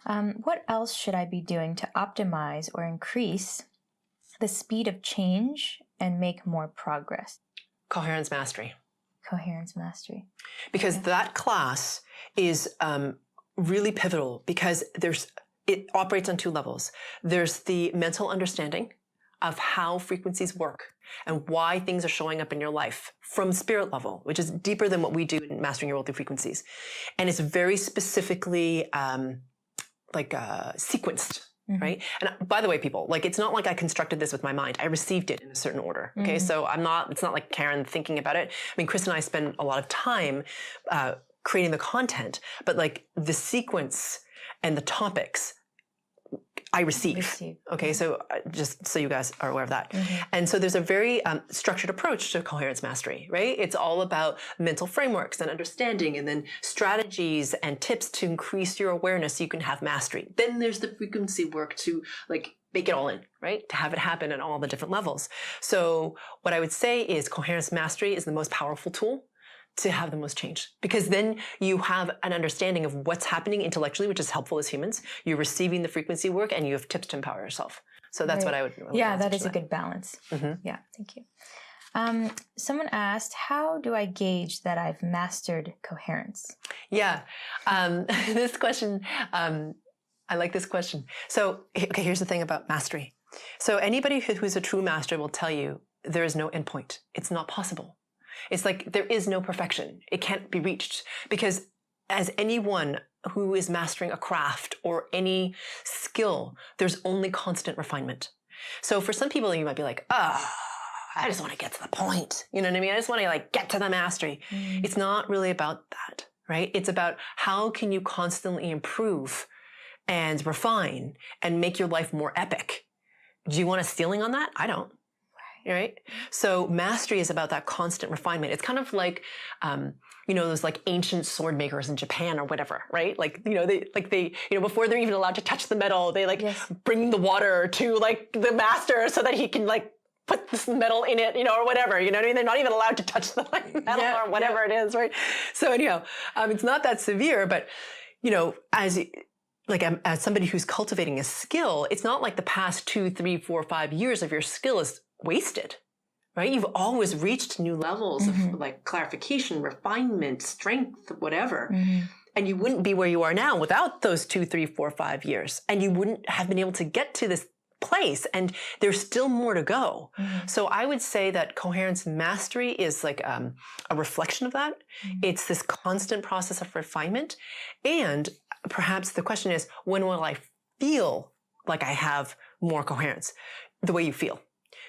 What else should I be doing to optimize or increase the speed of change and make more progress? Coherence mastery. Coherence mastery. Because that class is really pivotal because it operates on two levels. There's the mental understanding of how frequencies work and why things are showing up in your life from spirit level, which is deeper than what we do in Mastering Your World Through Frequencies. And it's very specifically sequenced. Mm-hmm. Right. And by the way, people, like, it's not like I constructed this with my mind. I received it in a certain order. Okay. Mm-hmm. So it's not like Karen thinking about it. I mean, Chris and I spend a lot of time, creating the content, but like the sequence and the topics I receive. Okay. So just so you guys are aware of that. Mm-hmm. And so there's a very structured approach to coherence mastery, right? It's all about mental frameworks and understanding and then strategies and tips to increase your awareness so you can have mastery. Then there's the frequency work to like make it all in, right? To have it happen at all the different levels. So what I would say is coherence mastery is the most powerful tool to have the most change, because then you have an understanding of what's happening intellectually, which is helpful as humans. You're receiving the frequency work and you have tips to empower yourself. So that's what I would really that is a good balance. Mm-hmm. Yeah, thank you. Someone asked, how do I gauge that I've mastered coherence? Yeah, this question, I like this question. So, okay, here's the thing about mastery. So anybody who's a true master will tell you there is no endpoint. It's not possible. It's like there is no perfection. It can't be reached, because as anyone who is mastering a craft or any skill, there's only constant refinement. So for some people, you might be like, I just want to get to the point. You know what I mean? I just want to like get to the mastery. Mm. It's not really about that, right? It's about how can you constantly improve and refine and make your life more epic. Do you want a ceiling on that? I don't. Right? So mastery is about that constant refinement. It's kind of like, those like ancient sword makers in Japan or whatever, right? Like, they before they're even allowed to touch the metal, they bring the water to like the master so that he can like put this metal in it, or whatever, you know what I mean? They're not even allowed to touch the metal or whatever it is, right? So anyhow, it's not that severe, but, as somebody who's cultivating a skill, it's not like the past 2, 3, 4, 5 years of your skill is wasted, right? You've always reached new levels mm-hmm. of like clarification, refinement, strength, whatever. Mm-hmm. And you wouldn't be where you are now without those 2, 3, 4, 5 years. And you wouldn't have been able to get to this place. And there's still more to go. Mm-hmm. So I would say that coherence mastery is like a reflection of that. Mm-hmm. It's this constant process of refinement. And perhaps the question is, when will I feel like I have more coherence? The way you feel.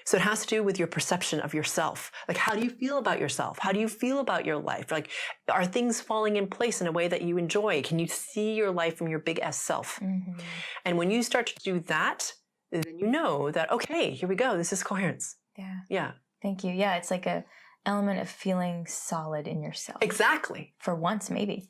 So it has to do with your perception of yourself. Like, how do you feel about yourself? How do you feel about your life? Like, are things falling in place in a way that you enjoy? Can you see your life from your big S self? Mm-hmm. And when you start to do that, then you know that, okay, here we go. This is coherence. Yeah. Yeah. Thank you. Yeah. It's like a element of feeling solid in yourself. Exactly. For once, maybe.